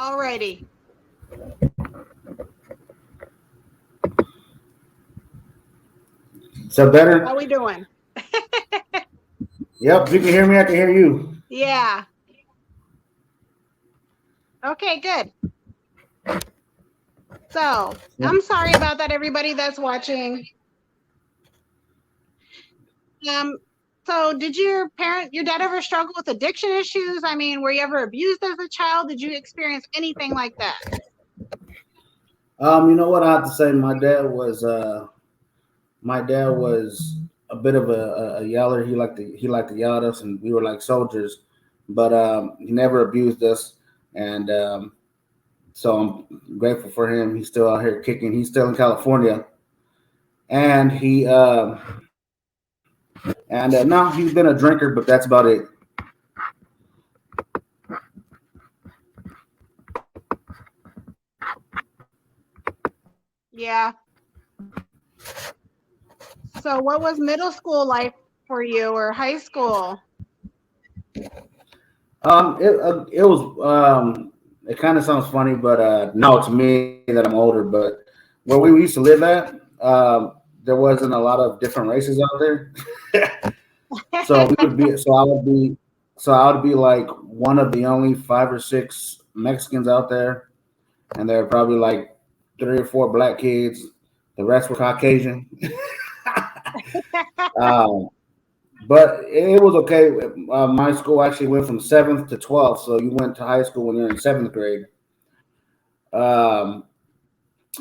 Alrighty. Is that better? How we doing? Yep. If you can hear me, I can hear you. Yeah. Okay, good. So I'm sorry about that, everybody that's watching. Um, so did your dad ever struggle with addiction issues? I mean, were you ever abused as a child? Did you experience anything like that? You know what I have to say? My dad was a bit of a yeller. He liked to yell at us, and we were like soldiers. But he never abused us, and so I'm grateful for him. He's still out here kicking. He's still in California, and no, he's been a drinker, but that's about it. Yeah. So what was middle school life for you or high school? It was it kind of sounds funny, but no, to me that I'm older, but where we used to live at, there wasn't a lot of different races out there. So we would be, so I would be like one of the only 5 or 6 Mexicans out there, and there were probably like 3 or 4 black kids. The rest were Caucasian. um, but it was okay. My school actually went from 7th to 12th, so you went to high school when you're in 7th grade. Um,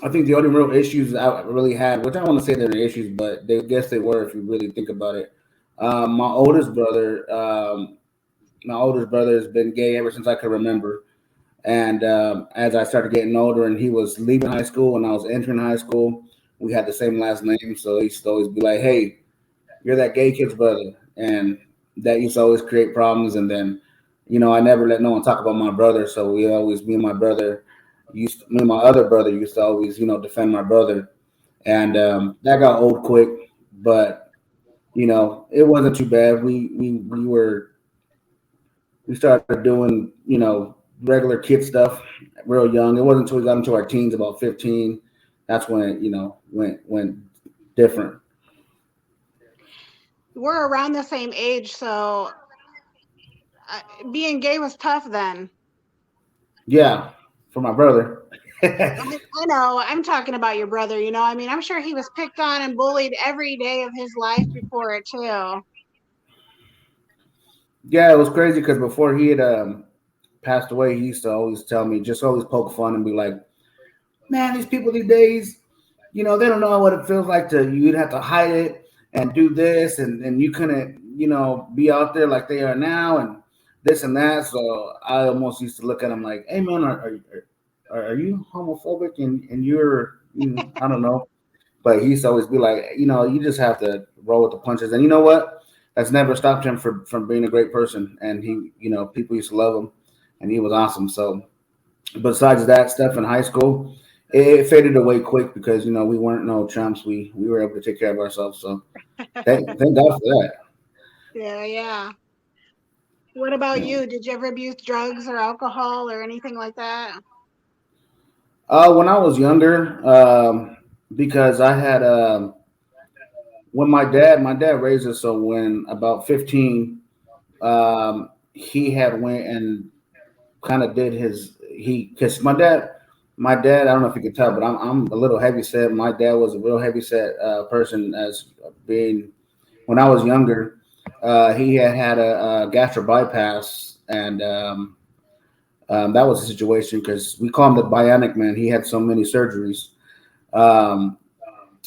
I think the only real issues I really had, which I don't want to say they're issues, but they guess they were if you really think about it. Um, my oldest brother, um, my oldest brother has been gay ever since I could remember. And as I started getting older, and he was leaving high school and I was entering high school, we had the same last name, so he used to always be like, "Hey, you're that gay kid's brother," and that used to always create problems. And then, I never let no one talk about my brother, so me and my other brother used to always, defend my brother, and that got old quick. But it wasn't too bad. We started doing, regular kid stuff real young. It wasn't until we got into our teens, about 15, that's when it, went different. We're around the same age, so being gay was tough then. Yeah, for my brother. I know. I'm talking about your brother, I mean, I'm sure he was picked on and bullied every day of his life before it too. Yeah, it was crazy because before he had passed away, he used to always tell me, just always poke fun and be like, "Man, these people these days, they don't know what it feels like you'd have to hide it and do this, and you couldn't, be out there like they are now, and this and that." So I almost used to look at him like, "Hey, man, are you homophobic and I don't know." But he used to always be like, you just have to roll with the punches. And you know what? That's never stopped him from being a great person. And he, people used to love him, and he was awesome. So besides that stuff in high school, it faded away quick because we weren't no chumps. We were able to take care of ourselves. So thank God for that. Yeah, yeah. What about Yeah. you? Did you ever abuse drugs or alcohol or anything like that? When I was younger, because I had when my dad raised us, so when about 15, he had went and kind of did his he because my dad, I don't know if you can tell, but I'm a little heavy set. My dad was a real heavy set person, as being when I was younger. He had a gastro bypass, and that was the situation because we call him the bionic man. He had so many surgeries. Um,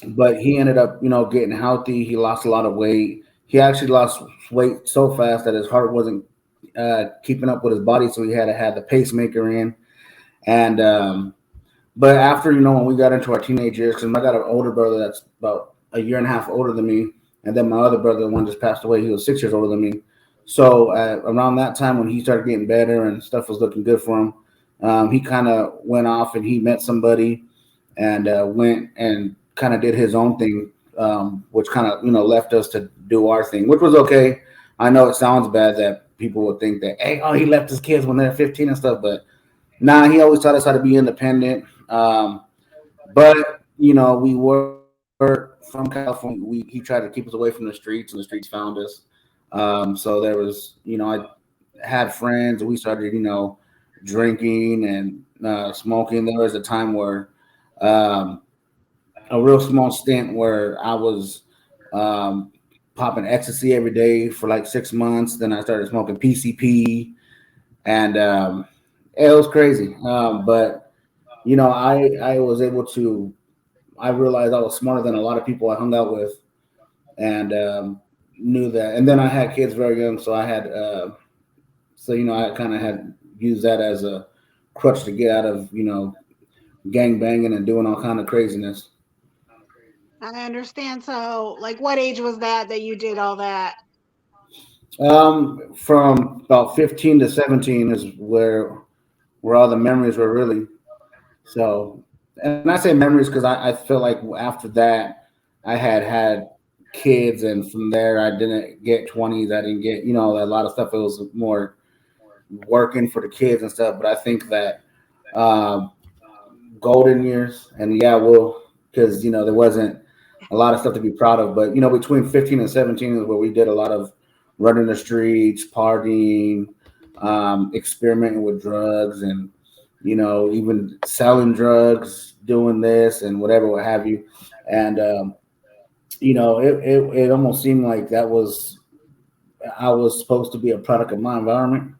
but he ended up, getting healthy. He lost a lot of weight. He actually lost weight so fast that his heart wasn't keeping up with his body, so he had to have the pacemaker in. And but after, when we got into our teenage years, because I got an older brother that's about a year and a half older than me, and then my other brother, the one just passed away, he was 6 years older than me. So around that time when he started getting better and stuff was looking good for him, he kind of went off and he met somebody and went and kind of did his own thing, which kind of left us to do our thing, which was okay. I know it sounds bad that people would think that, hey, oh, he left his kids when they're 15 and stuff, but Nah, he always taught us how to be independent. But we were from California. We he tried to keep us away from the streets, and the streets found us. So there was, I had friends, and we started, drinking and smoking. There was a time where um, a real small stint where I was um, popping ecstasy every day for like 6 months. Then I started smoking PCP, and it was crazy. But I was able to. I realized I was smarter than a lot of people I hung out with, and knew that. And then I had kids very young, so I had, I kind of had used that as a crutch to get out of gang banging and doing all kind of craziness. I understand. So, like, what age was that you did all that? From about 15 to 17 is where all the memories were really. So, and I say memories because I feel like after that, I had kids, and from there, I didn't get 20s. I didn't get, a lot of stuff. It was more working for the kids and stuff. But I think that um, golden years, and yeah, well, because there wasn't a lot of stuff to be proud of. But between 15 and 17 is where we did a lot of running the streets, partying, experimenting with drugs, and even selling drugs, doing this and whatever, what have you. And it almost seemed like that was I was supposed to be a product of my environment.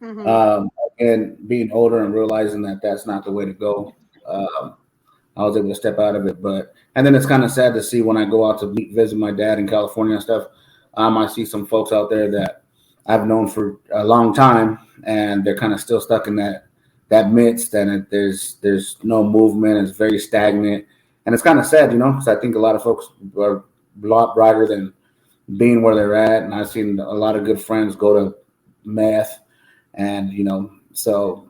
Hmm. Um, and being older and realizing that that's not the way to go. Um, I was able to step out of it. But and then it's kind of sad to see when I go out to visit my dad in California and stuff. I see some folks out there that I've known for a long time, and they're kind of still stuck in that midst, and there's no movement. It's very stagnant, and it's kind of sad, because I think a lot of folks are a lot brighter than being where they're at, and I've seen a lot of good friends go to meth, and so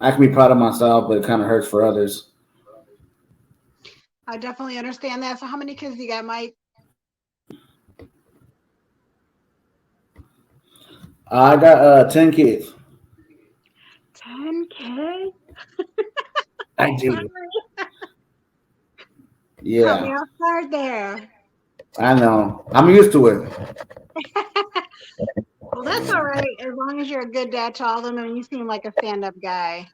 I can be proud of myself, but it kind of hurts for others. I definitely understand that. So, how many kids do you got, Mike? I got 10 kids. 10 kids? I do. Caught me Yeah, off guard there. I know. I'm used to it. Well, that's all right, as long as you're a good dad to all of them and you seem like a stand-up guy.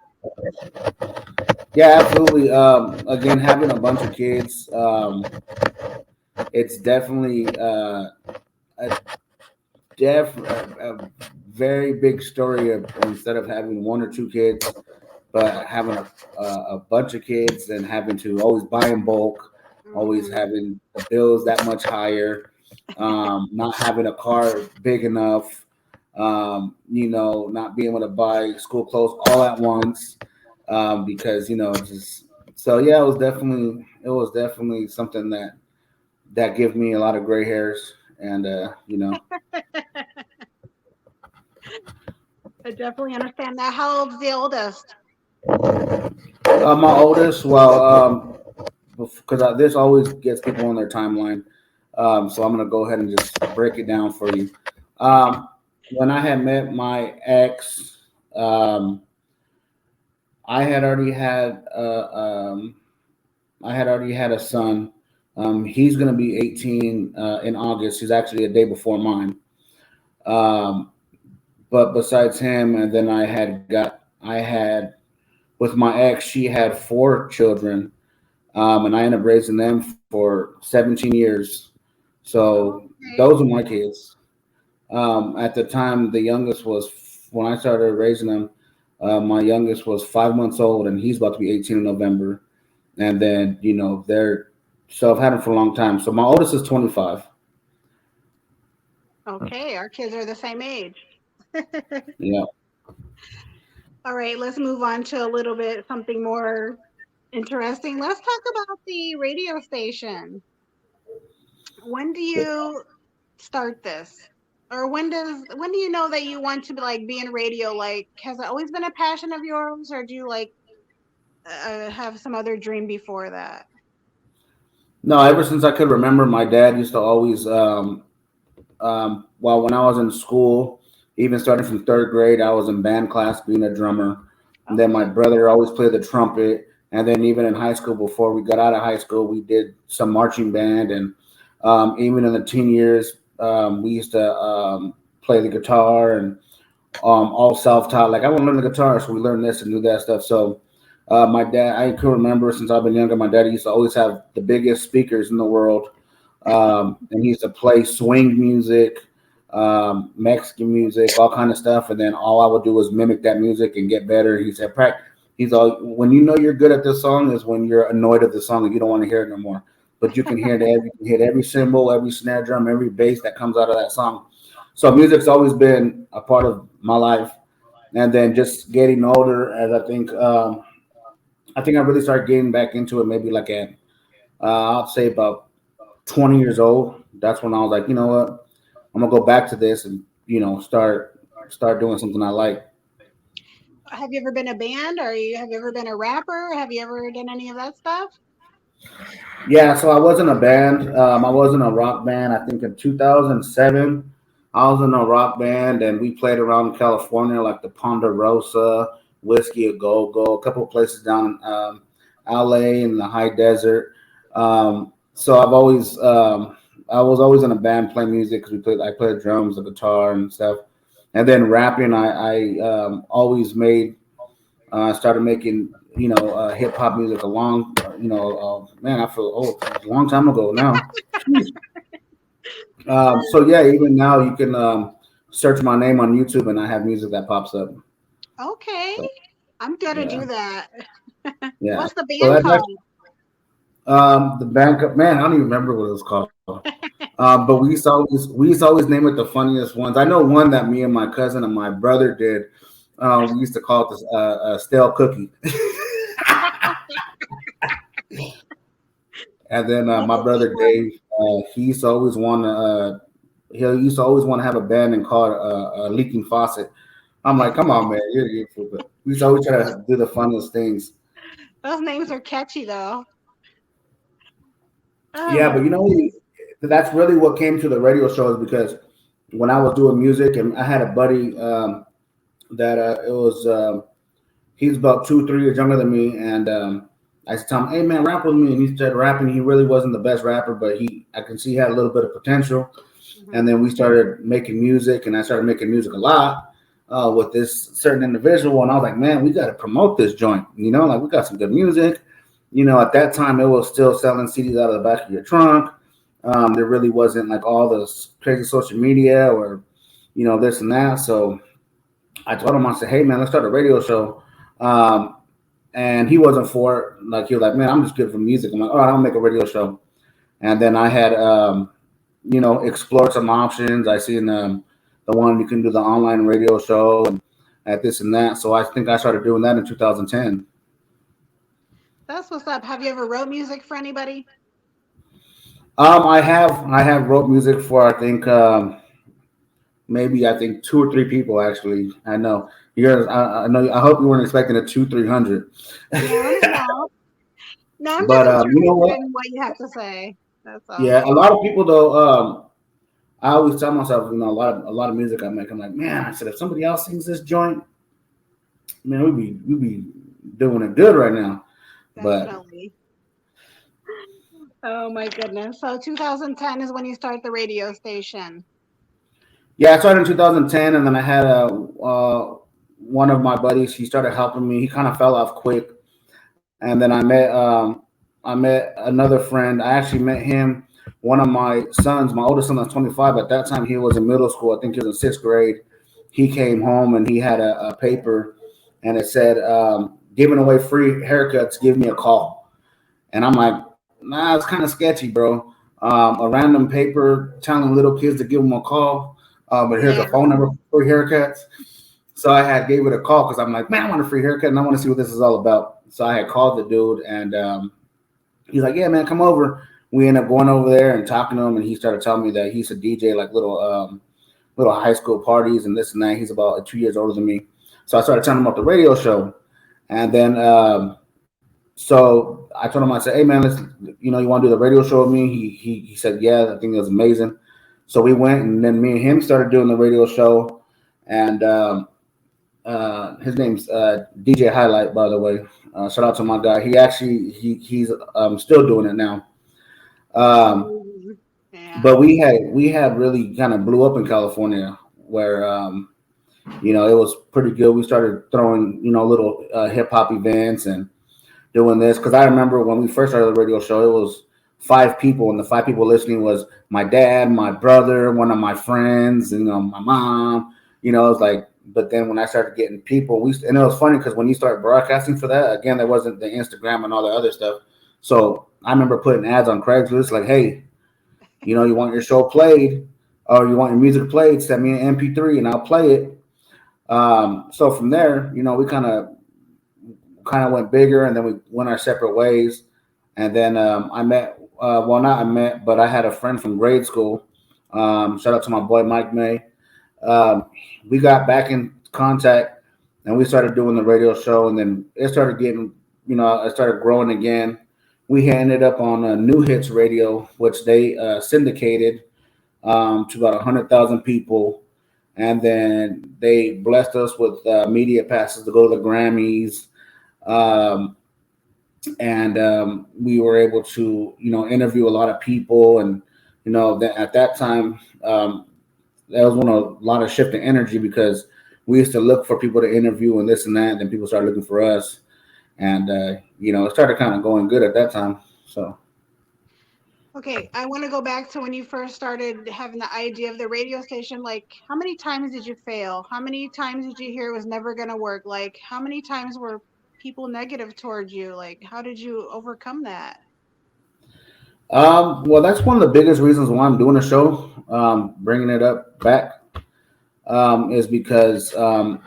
Yeah, absolutely. Again, having a bunch of kids, it's definitely a a very big story of instead of having one or two kids, but having a bunch of kids and having to always buy in bulk, always Hmm. having the bills that much higher, not having a car big enough, not being able to buy school clothes all at once, because just so yeah, it was definitely something that gave me a lot of gray hairs, and I definitely understand that. How old's the oldest? my oldest, well, because this always gets people on their timeline. So I'm gonna go ahead and just break it down for you. Um, when I had met my ex, um, I had already had I had already had a son. He's gonna be 18 in August. He's actually a day before mine. Um, but besides him, and then I had with my ex, she had 4 children, and I ended up raising them for 17 years. So Okay. those are my kids. At the time, the youngest was when I started raising them. My youngest was 5 months old, and he's about to be 18 in November. And then they're so I've had them for a long time. So my oldest is 25. Okay, our kids are the same age. Yeah. All right, let's move on to a little bit something more interesting. Let's talk about the radio station. When do you start this? Or when do you know that you want to be like be in radio? Like, has it always been a passion of yours, or do you like have some other dream before that? No, ever since I could remember, my dad used to always well, when I was in school, even starting from third grade, I was in band class being a drummer. And then my Okay. brother always played the trumpet. And then even in high school, before we got out of high school, we did some marching band. And even in the teen years, we used to play the guitar and all self-taught. Like I want to learn the guitar, so we learned this and do that stuff. So my dad, I can remember since I've been younger, my dad used to always have the biggest speakers in the world, and he used to play swing music, Mexican music, all kind of stuff. And then all I would do was mimic that music and get better. He said, "Practice." He's all when you know you're good at this song is when you're annoyed at the song and you don't want to hear it no more. But you can hear you can hit every cymbal, every snare drum, every bass that comes out of that song. So music's always been a part of my life. And then just getting older, as I think I really started getting back into it maybe like at I'll say about 20 years old. That's when I was like, you know what, I'm gonna go back to this and start doing something I like. Have you ever been a band, or have you ever been a rapper? Have you ever done any of that stuff? Yeah, so I was in a band. I was in a rock band. I think in 2007, I was in a rock band, and we played around California, like the Ponderosa, Whiskey a Go Go, a couple of places down in LA in the high desert. So I was always in a band playing music because we played. I played drums, the guitar, and stuff. And then rapping, I always made started making hip hop music a long man, I feel old, a long time ago now. Jeez. So yeah, even now you can search my name on YouTube and I have music that pops up. Okay. So I'm gonna yeah, do that. yeah. What's the So band that's called? the backup man. I don't even remember what it was called. But we used to always name it the funniest ones. I know one that me and my cousin and my brother did. We used to call it this stale cookie. And then That's my a good brother one. Dave, he used to always want to. He used to always want to have a band and call it a leaking faucet. I'm like, come on, man, you're but we used to always try to do the funnest things. Those names are catchy though. Oh Yeah, my but goodness. that's really what came to the radio shows because when I was doing music and I had a buddy that it was he's about 2 3 years younger than me, and I used to tell him, "Hey man, rap with me," and he started rapping. He really wasn't the best rapper, but I can see he had a little bit of potential. And Hmm. then we started making music, and I started making music a lot with this certain individual. And I was like, man, we got to promote this joint. Like we got some good music. At that time, it was still selling CDs out of the back of your trunk. There really wasn't like all this crazy social media or, this and that. So I told him, I said, hey, man, let's start a radio show. Um, and he wasn't for it. Like, he was like, man, I'm just good for music. I'm like, all right, I'll make a radio show. And then I had, explored some options. I seen the one you can do the online radio show and at this and that. So I think I started doing that in 2010. That's what's up. Have you ever wrote music for anybody? I have wrote music for I think maybe I think 2 or 3 people actually. I know I know. I hope you weren't expecting a 2 300. No, no, no. No, I'm just But you know interested what? in what you have to say. That's all. Yeah, a lot of people though. I always tell myself, a lot of music I make. I'm like, man, I said if somebody else sings this joint, man, we be doing it good right now. But Definitely. Oh my goodness. So 2010 is when you start the radio station. yeah, I started in 2010, and then I had one of my buddies. He started helping me. He kind of fell off quick, and then I met another friend. I actually met him. One of my sons, my oldest son, was 25 at that time. He was in middle school. I think he was in sixth grade. He came home and he had a paper, and it said, "Giving away free haircuts. Give me a call." And I'm like, nah, it's kind of sketchy, bro. A random paper telling little kids to give them a call, but here's Yeah. a phone number for free haircuts. So I had gave it a call because I'm like, man, I want a free haircut and I want to see what this is all about. So I had called the dude, and he's like, yeah, man, come over. We ended up going over there and talking to him, and he started telling me that he used to DJ like little high school parties and this and that. He's about 2 years older than me. So I started telling him about the radio show, and then so I told him, I said, hey man, you want to do the radio show with me? He said, yeah, I think it was amazing. So we went, and then me and him started doing the radio show, and his name's DJ Highlight, by the way. Shout out to my guy. He's still doing it now. That's Um, amazing. Yeah. but we had really kind of blew up in California where it was pretty good. We started throwing little hip hop events and doing this because I remember when we first started the radio show, it was five people, and the five people listening was my dad, my brother, one of my friends, and my mom. It was like, but then when I started getting people, and it was funny because when you start broadcasting for that, again, there wasn't the Instagram and all the other stuff. So I remember putting ads on Craigslist like, hey, you want your show played or you want your music played, send me an MP3 and I'll play it. So from there, we kind of went bigger, and then we went our separate ways. And then I met, well, not I met, but I had a friend from grade school. Shout out to my boy Mike May. Um, we got back in contact, and we started doing the radio show, and then it started getting, it started growing again. We ended up on New Hits Radio, which they syndicated to about 100,000 people. And then they blessed us with media passes to go to the Grammys. Um, and we were able to interview a lot of people, and at that time, that was when a lot of shift in energy because we used to look for people to interview and this and that, and then people started looking for us, and it started kind of going good at that time. So Okay, I want to go back to when you first started having the idea of the radio station. Like, how many times did you fail? How many times did you hear it was never going to work? Like, how many times were people negative towards you? Like, how did you overcome that? well, that's one of the biggest reasons why I'm doing the show, bringing it up back, is because I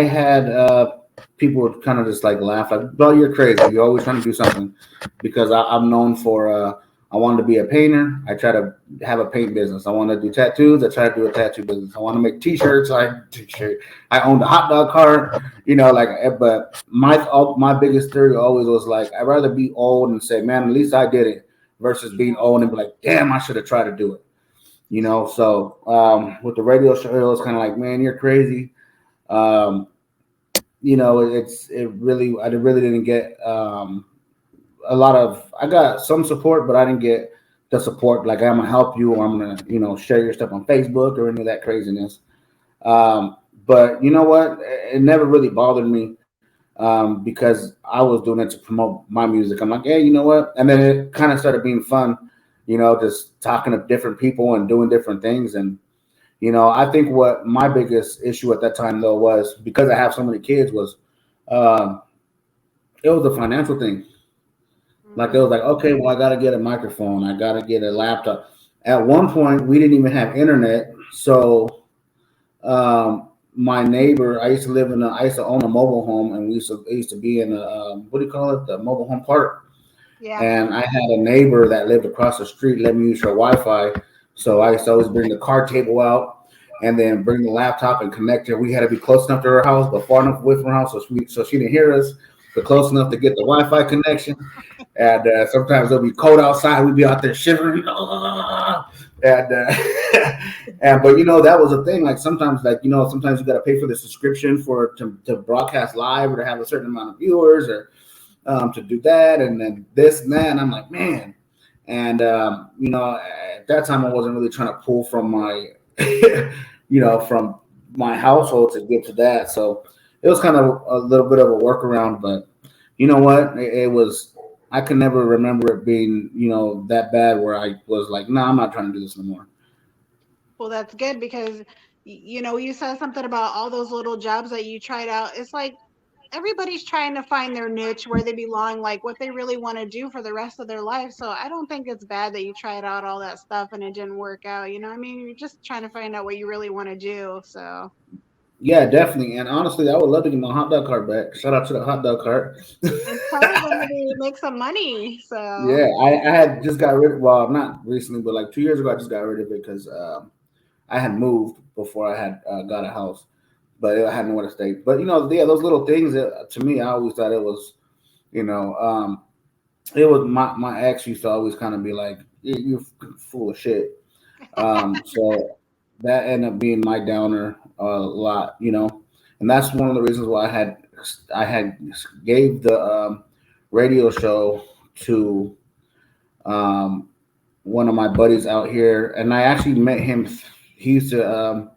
had people would kind of just like laugh like, "Bro, you're crazy. You're always trying to do something." Because I'm known for I wanted to be a painter. I try to have a paint business. I want to do tattoos. I try to do a tattoo business. I want to make T-shirts. I owned a hot dog cart. But my biggest theory always was like, I'd rather be old and say, "Man, at least I did it," versus being Yeah. old and be like, "Damn, I should have tried to do it." So with the radio show, it was kind of like, "Man, you're crazy." Um, I really didn't get a lot of. I got some support, but I didn't get the support like I'm gonna help you or I'm gonna share your stuff on Facebook or any of that craziness. But you know what? It never really bothered me because I was doing it to promote my music. I'm like, hey, you know what? And then it kind of started being fun, just talking to different people and doing different things. And I think what my biggest issue at that time though was because I have so many kids was um, it was a financial thing. Like it was like, Mm. okay, well, I got to get a microphone, I got to get a laptop. At one point, we didn't even have internet, so my neighbor, I used to own a mobile home, and I used to be in a what do you call it, the mobile home park. Yeah. And I had a neighbor that lived across the street let me use her Wi-Fi. So I used to always bring the card table out and then bring the laptop and connect her. We had to be close enough to her house, but far enough away from her house so she didn't hear us, but close enough to get the Wi-Fi connection. And sometimes it'll be cold outside. We'd be out there shivering. And and but that was a thing. Like sometimes, sometimes you got to pay for the subscription to broadcast live or to have a certain amount of viewers or to do that and then this and that. And I'm like, man. And at that time, I wasn't really trying to pull from my, from my household to get to that. So it was kind of a little bit of a workaround. But you know what? It was. I can never remember it being, that bad where I was like, no, I'm not trying to do this anymore. Well, that's good because, you said something about all those little jobs that you tried out. It's like everybody's trying to find their niche where they belong, like what they really want to do for the rest of their life. So I don't think it's bad that you tried out all that stuff and it didn't work out. I mean, you're just trying to find out what you really want to do. So, Yeah, definitely. And honestly, I would love to get my hot dog cart back. Shout out to the hot dog cart. and probably gonna be make some money. So, Yeah, I had just got rid of, well, not recently, but like 2 years ago, I just got rid of it because I had moved before I had got a house, but I had nowhere to stay. But yeah, those little things to me, I always thought it was, you know, um, it was my ex used to always kind of be like, "You full of shit." So that ended up being my downer a lot, and that's one of the reasons why I had gave the radio show to um, one of my buddies out here, and I actually met him. He used to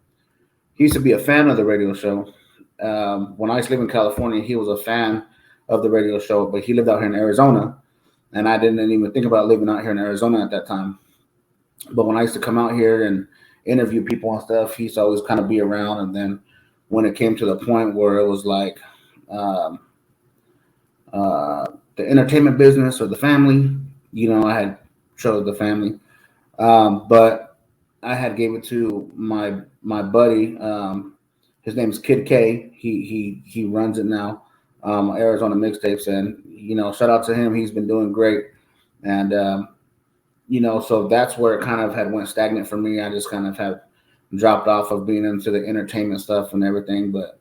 he used to be a fan of the radio show. When I used to live in California, he was a fan of the radio show, but he lived out here in Arizona, and I didn't even think about living out here in Arizona at that time. But when I used to come out here and interview people and stuff, he used to always kind of be around. And then when it came to the point where it was like um, uh, the entertainment business or the family, I had chose the family. But I had gave it to my buddy. His name is Kid K. He runs it now, Arizona Mixtapes, and shout out to him. He's been doing great, and so that's where it kind of had went stagnant for me. I just kind of have dropped off of being into the entertainment stuff and everything. But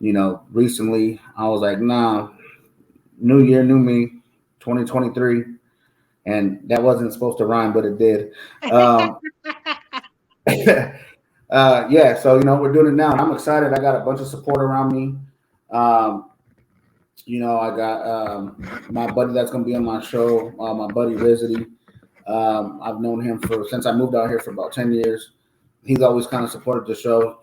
recently I was like, nah, new year, new me, 2023, and that wasn't supposed to rhyme, but it did. Um, yeah, so we're doing it now, and I'm excited. I got a bunch of support around me. Um, I got my buddy that's going to be on my show, my buddy Rizzity. I've known him for since I moved out here for about 10 years. He's always kind of supported the show.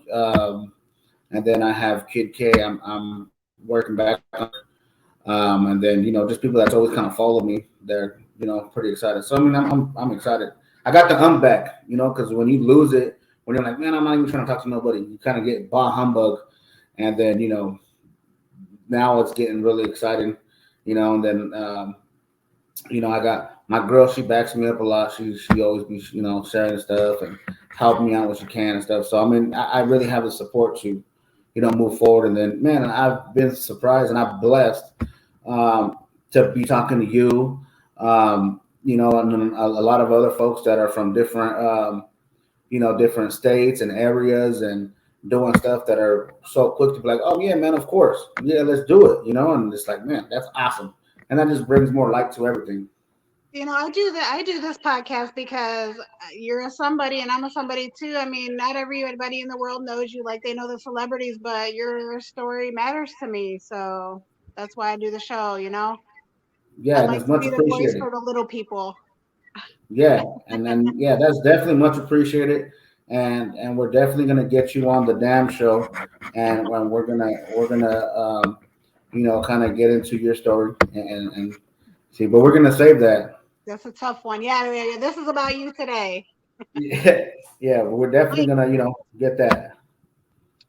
And then I have Kid K. I'm working back on, and then just people that's always kind of followed me. They're pretty excited. So I mean, I'm excited. I got the back, because when you lose it, when you're like, man, I'm not even trying to talk to nobody, you kind of get bah humbug, and then now it's getting really exciting, and then I got my girl. She backs me up a lot. She always be sharing stuff and helping me out when she can and stuff. So I mean, I really have the support to move forward. And then man, I've been surprised and I'm blessed um, to be talking to you. And then a lot of other folks that are from different different states and areas and doing stuff that are so quick to be like, oh yeah, man, of course, yeah, let's do it. And it's like, man, that's awesome, and that just brings more light to everything. I do that. I do this podcast because you're a somebody and I'm a somebody too. I mean, not everybody in the world knows you like they know the celebrities, but your story matters to me. So that's why I do the show. I Yeah, and like it's to much be the voice appreciated. for the little people. Yeah, and then yeah, that's definitely much appreciated, and we're definitely gonna get you on the damn show, and when we're gonna kind of get into your story and see, but we're gonna save that. That's a tough one. Yeah, yeah, yeah. This is about you today. Yeah, yeah, we're definitely Like, gonna get that.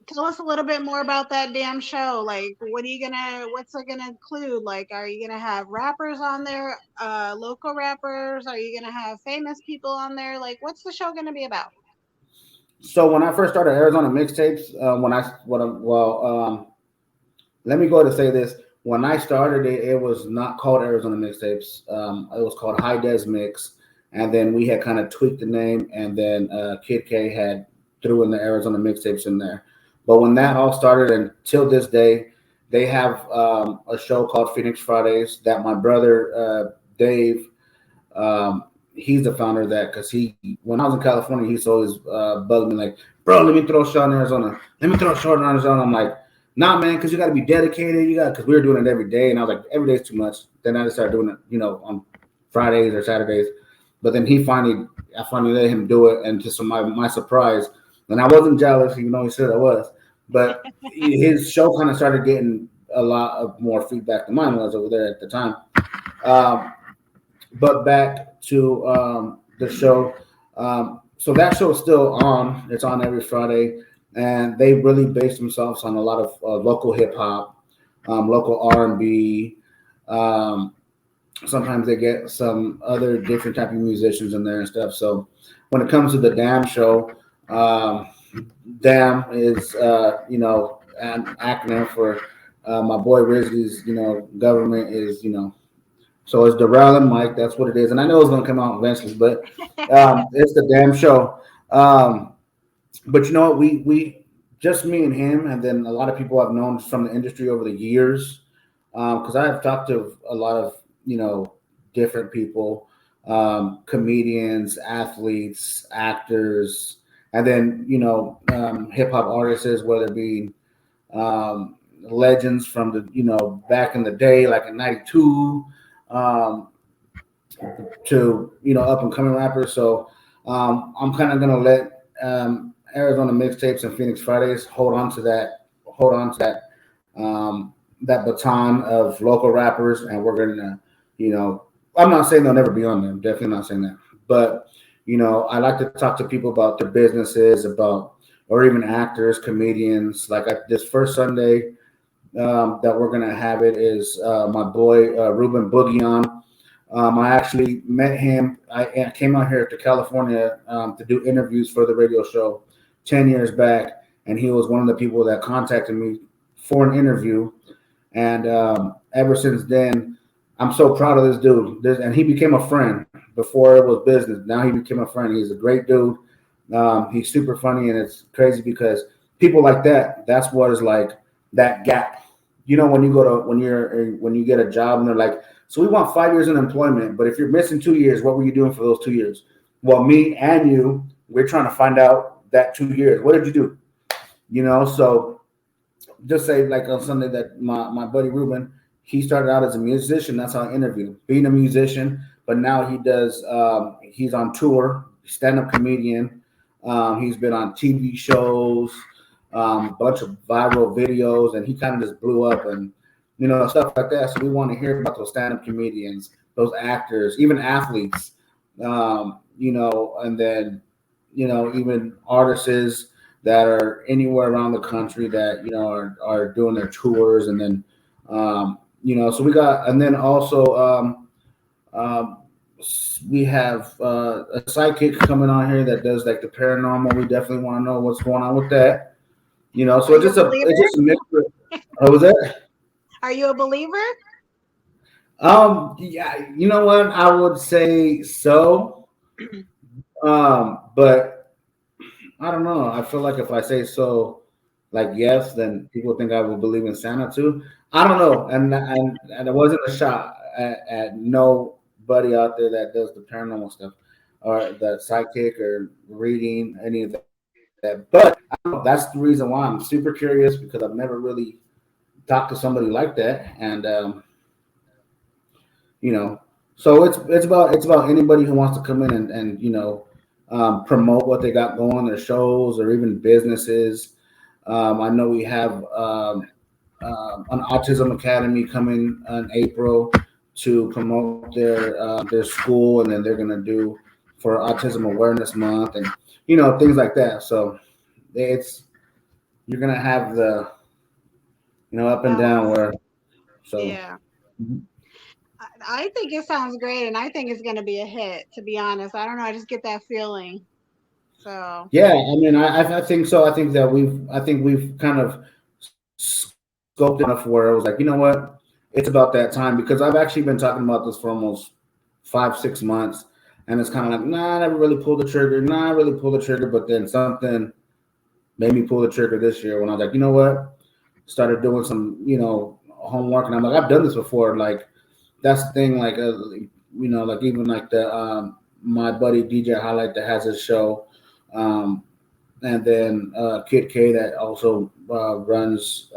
tell us a little bit more about that damn show. Like, what's it gonna include? Like, are you gonna have rappers on there, local rappers? Are you gonna have famous people on there? Like, what's the show gonna be about? So when I first started Arizona mixtapes, when I what well, let me go ahead and say this. When I started it, it was not called Arizona Mixtapes. It was called High Des Mix, and then we had kind of tweaked the name, and then Kid K had threw in the Arizona Mixtapes in there. But when that all started, and till this day, they have a show called Phoenix Fridays that my brother Dave, he's the founder of that because when I was in California, he used to always bug me like, bro, let me throw a shot in Arizona. Let me throw a shot in Arizona. I'm like, nah, man, because you got to be dedicated. Because we were doing it every day, and I was like, every day is too much. Then I just started doing it, on Fridays or Saturdays. But then I finally let him do it, and to my surprise, and I wasn't jealous, even though he said I was, but his show kind of started getting a lot of more feedback than mine was over there at the time. Um, but back to the show. So that show is still on. It's on every Friday, and they really base themselves on a lot of local hip hop, local R&B. Um, Sometimes they get some other different type of musicians in there and stuff. So when it comes to the Damn show, um, Damn is an acronym for my boy Rizzy's government is so it's Darrell and Mike. That's what it is. And I know it's going to come out eventually, but it's the damn show. Um, but you know what? We just me and him, and then a lot of people I've known from the industry over the years. Because I've talked to a lot of different people, comedians, athletes, actors, and then hip hop artists, whether it be legends from the back in the day, like in '92, um, to up and coming rappers. So I'm kind of gonna let Arizona mixtapes and Phoenix Fridays hold on to that baton of local rappers, and we're gonna, you know, I'm not saying they'll never be on there. I'm definitely not saying that, but I like to talk to people about their businesses, about or even actors, comedians. Like this first Sunday that we're gonna have it is my boy Ruben Boogie on. I actually met him. I came out here to California to do interviews for the radio show 10 years back, and he was one of the people that contacted me for an interview. And ever since then, I'm so proud of this dude. And he became a friend before it was business. Now he became a friend. He's a great dude. He's super funny, and it's crazy because people like that. That's what is like that gap. When you go to when you get a job and they're like, so we want 5 years in employment, but if you're missing 2 years, what were you doing for those 2 years? Well, me and you, we're trying to find out that 2 years. What did you do? So just say like on Sunday that my buddy Ruben, he started out as a musician. That's how I interviewed him, being a musician, but now he does. He's on tour, stand up comedian. He's been on TV shows, bunch of viral videos, and he kind of just blew up and stuff like that. So we want to hear about those stand up comedians, those actors, even athletes, and then even artists that are anywhere around the country that are doing their tours, and then so we got, and then also um, we have a sidekick coming on here that does like the paranormal. We definitely want to know what's going on with that. Are So you a believer? it's just a mix. What was that? Are you a believer? Yeah, you know what? I would say so. But I don't know. I feel like if I say so, like yes, then people think I will believe in Santa too. I don't know, and it wasn't a shot at nobody out there that does the paranormal stuff or the psychic or reading any of that. But I don't know. That's the reason why I'm super curious because I've never really talked to somebody like that, and you know, so it's about anybody who wants to come in and promote what they got going, their shows or even businesses. I know we have an autism academy coming in April to promote their school, and then they're gonna do for Autism Awareness Month, and things like that. So it's you're gonna have the up and Balance. down where so. Yeah. I think it sounds great, and I think it's going to be a hit. To be honest, I don't know. I just get that feeling. So Yeah, I mean, I think so. I think we've kind of scoped it enough where it was like, what, it's about that time because I've actually been talking about this for almost 5 6 months, and it's kind of like, nah, I never really pulled the trigger, nah, I really pulled the trigger, but then something made me pull the trigger this year when I was like, what, started doing some homework, and I'm like, I've done this before, like that's the thing, like like even like the my buddy DJ Highlight that has his show. Um, and then Kid K that also runs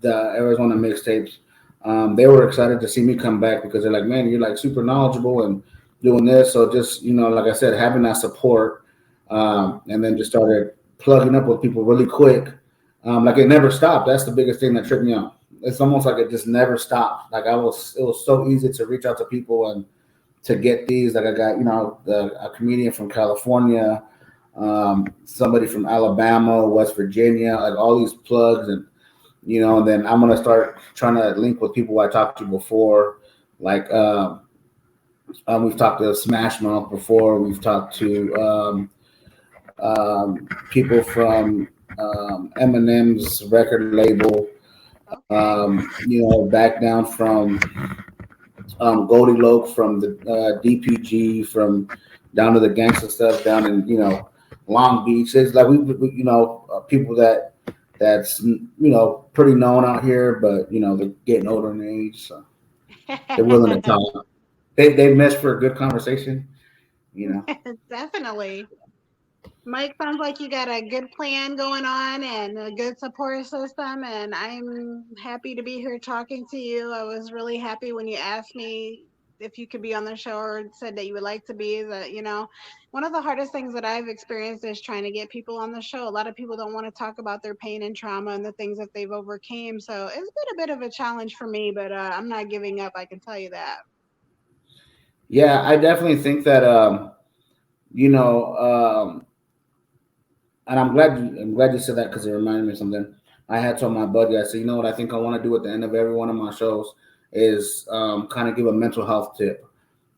the Arizona mixtapes. They were excited to see me come back because they're like, man, you're like super knowledgeable and doing this. So just like I said, having that support, and then just started plugging up with people really quick. Like it never stopped. That's the biggest thing that tripped me out. It's almost like it just never stopped. Like it was so easy to reach out to people and to get these. Like I got, a comedian from California, somebody from Alabama, West Virginia, like all these plugs, and then I'm gonna start trying to link with people I talked to before, like we've talked to Smash Mouth before, we've talked to people from Eminem's record label, okay. back down from Goldie Loke from the DPG, from down to the gangster stuff down in Long Beach. It's like we people that's pretty known out here, but they're getting older in age, so they're willing to talk. They mess for a good conversation, you know. Definitely. Mike, sounds like you got a good plan going on and a good support system, and I'm happy to be here talking to you. I was really happy when you asked me if you could be on the show or said that you would like to be. That, one of the hardest things that I've experienced is trying to get people on the show. A lot of people don't want to talk about their pain and trauma and the things that they've overcame. So it's been a bit of a challenge for me, but I'm not giving up. I can tell you that. Yeah, I definitely think that you know, and I'm glad you said that because it reminded me of something. I had told my buddy, I said, you know what I think I want to do at the end of every one of my shows is kind of give a mental health tip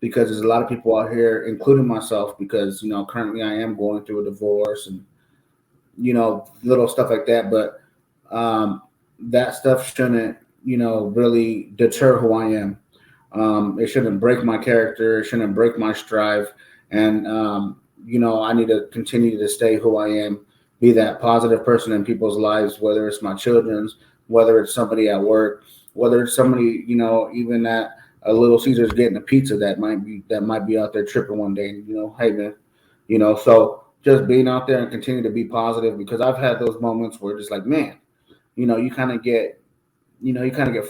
because there's a lot of people out here, including myself, because currently I am going through a divorce and little stuff like that, but that stuff shouldn't really deter who I am. It shouldn't break my character. It shouldn't break my strive. And I need to continue to stay who I am, be that positive person in people's lives, whether it's my children's, whether it's somebody at work, whether it's somebody even at a Little Caesars getting a pizza that might be out there tripping one day. And hey man, so just being out there and continue to be positive because I've had those moments where just like man, you kind of get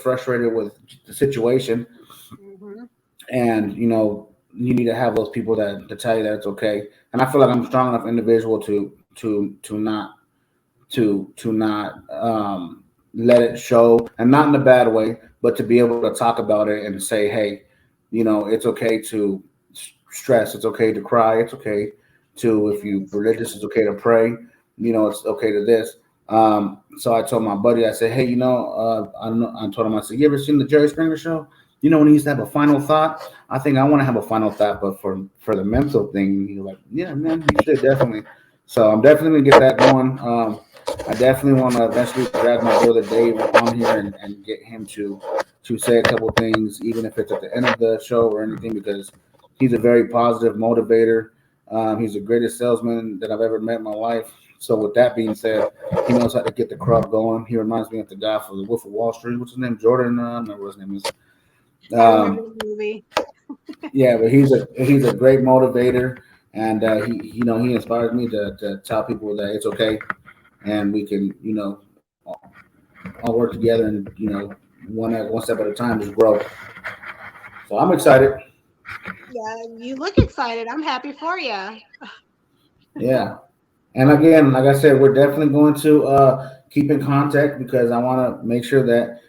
frustrated with the situation Hmm. and you need to have those people that to tell you that it's okay. And I feel like I'm a strong enough individual to not let it show, and not in a bad way, but to be able to talk about it and say, hey, it's okay to stress, it's okay to cry, it's okay to It if you is. religious, it's okay to pray, it's okay to this. So I told my buddy, I said, hey, I told him, I said, you ever seen the Jerry Springer show? When he used to have a final thought, I think I want to have a final thought, but for the mental thing, you're like, yeah, man, you should definitely. So I'm definitely gonna get that going. I definitely want to eventually drag my brother Dave on here and get him to say a couple things, even if it's at the end of the show or anything, because he's a very positive motivator. He's the greatest salesman that I've ever met in my life. So with that being said, he knows how to get the crowd going. He reminds me of the guy for the Wolf of Wall Street. What's his name? Jordan. I don't remember what his name is. I remember Um, the movie. yeah, but he's a great motivator, and he inspires me to tell people that it's okay, and we can all work together and one step at a time just grow. So I'm excited. Yeah, you look excited. I'm happy for you. Yeah. And again, like I said, we're definitely going to keep in contact because I want to make sure that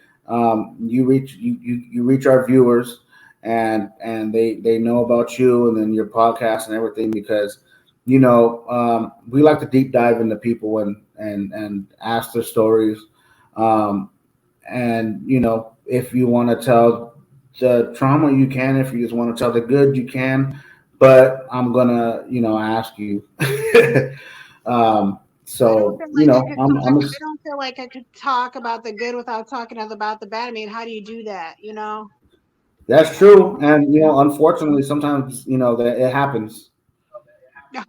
you reach our viewers and they know about you and then your podcast and everything because we like to deep dive into people and ask their stories. Um, and if you want to tell the trauma, you can. If you just want to tell the good, you can. But I'm gonna ask you. I don't So feel like I could I'm, talk. I'm I don't feel like I could talk about the good without talking about the bad. I mean, how do you do that? that's true, and unfortunately, sometimes that it happens.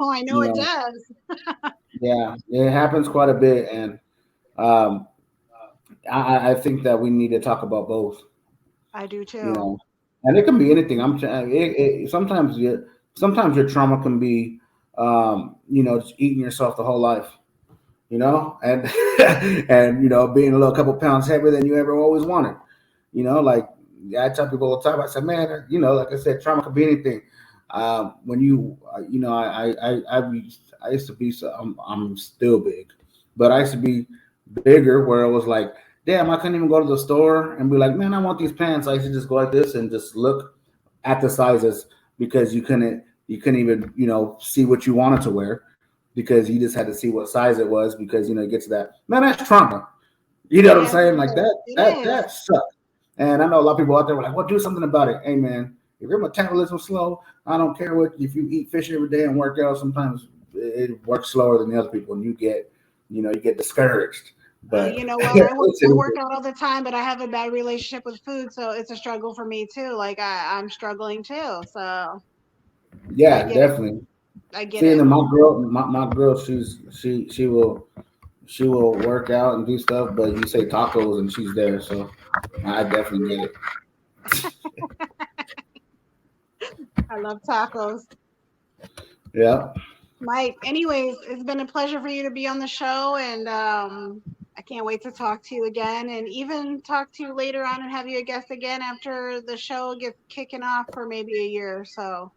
Oh, I know You it know, does. yeah, it happens quite a bit, and um, I think that we need to talk about both. I do You too. know, and it can be anything. Sometimes your trauma can be just eating yourself the whole life. And and being a little couple pounds heavier than you ever always wanted. Like I tell people all the time, I said, man, like I said, trauma could be anything. When I used to be, so I'm still big, but I used to be bigger where it was like, damn, I couldn't even go to the store and be like, man, I want these pants. I used to just go like this and just look at the sizes because you couldn't even see what you wanted to wear because you just had to see what size it was because it gets to that, man, that's trauma. You know what I'm Yes, saying? it Like is. that It that is. that sucks. And I know a lot of people out there were like, well, do something about it. Hey man, if your metabolism slow, I don't care what if you eat fish every day and work out, sometimes it works slower than the other people and you get discouraged. But You know what? I work out all the time, but I have a bad relationship with food, so it's a struggle for me too. Like I'm struggling too. So I yeah, get it. definitely. I get Seeing it. that my girl, she will work out and do stuff, but you say tacos and she's there, so I definitely get it. I love tacos. Yeah. Mike, anyways, it's been a pleasure for you to be on the show, and I can't wait to talk to you again, and even talk to you later on and have you a guest again after the show gets kicking off for maybe a year or so.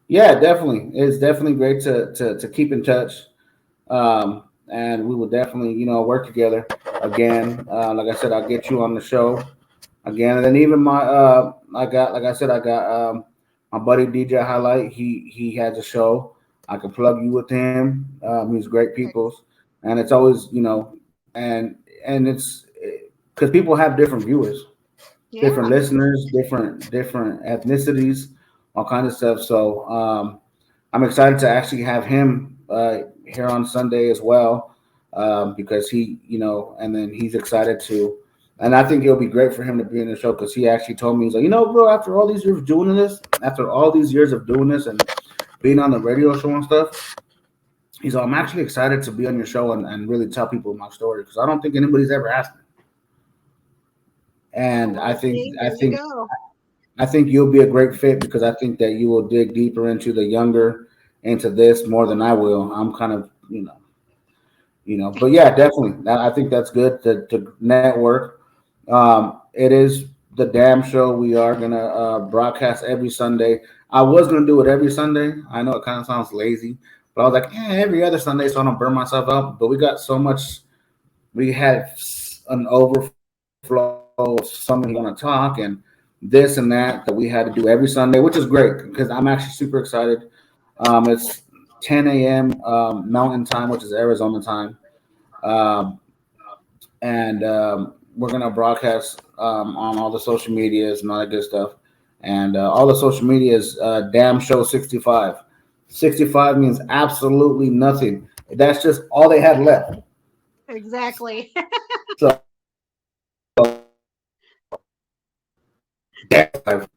Yeah, definitely. It's definitely great to keep in touch. And we will definitely, work together again. Like I said, I'll get you on the show again. And then even I got, like I said, I got my buddy DJ Highlight. He has a show. I can plug you with him. He's great Perfect. people's, and it's always, and it's because people have different viewers, different Yeah, listeners, different ethnicities, all kinds of stuff. So I'm excited to actually have him here on Sunday as well, because he, and then he's excited to, and I think it'll be great for him to be in the show because he actually told me he's like, bro, after all these years of doing this, after all these years of doing this and being on the radio show and stuff, he's like, I'm actually excited to be on your show and really tell people my story because I don't think anybody's ever asked me, oh, and well, see, there you go. I think you'll be a great fit because I think that you will dig deeper into the younger, into this more than I will. I'm kind of, but yeah, definitely. I think that's good to network. It is the damn show. We are gonna broadcast every Sunday. I was gonna do it every Sunday. I know it kind of sounds lazy, but I was like, every other Sunday, so I don't burn myself out. But we got so much. We had an overflow of someone who want to talk and this and that we had to do every Sunday, which is great because I'm actually super excited. It's 10 a.m. Mountain Time, which is Arizona time, um, and we're gonna broadcast on all the social medias and all that good stuff. And all the social media is Damn Show 65. 65 means absolutely nothing. That's just all they had left. Exactly. So damn.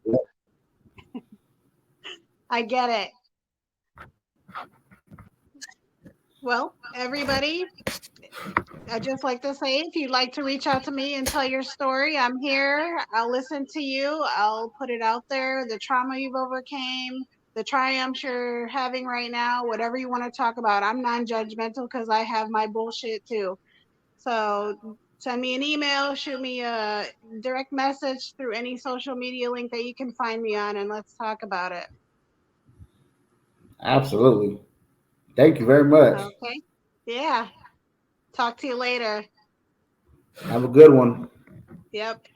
I get it. Well, everybody, I just like to say if you'd like to reach out to me and tell your story, I'm here. I'll listen to you. I'll put it out there. The trauma you've overcame, the triumphs you're having right now, whatever you want to talk about. I'm non-judgmental because I have my bullshit too. So send me an email, shoot me a direct message through any social media link that you can find me on, and let's talk about it. Absolutely. Thank you very much. Okay? Yeah. Talk to you later. Have a good one. Yep.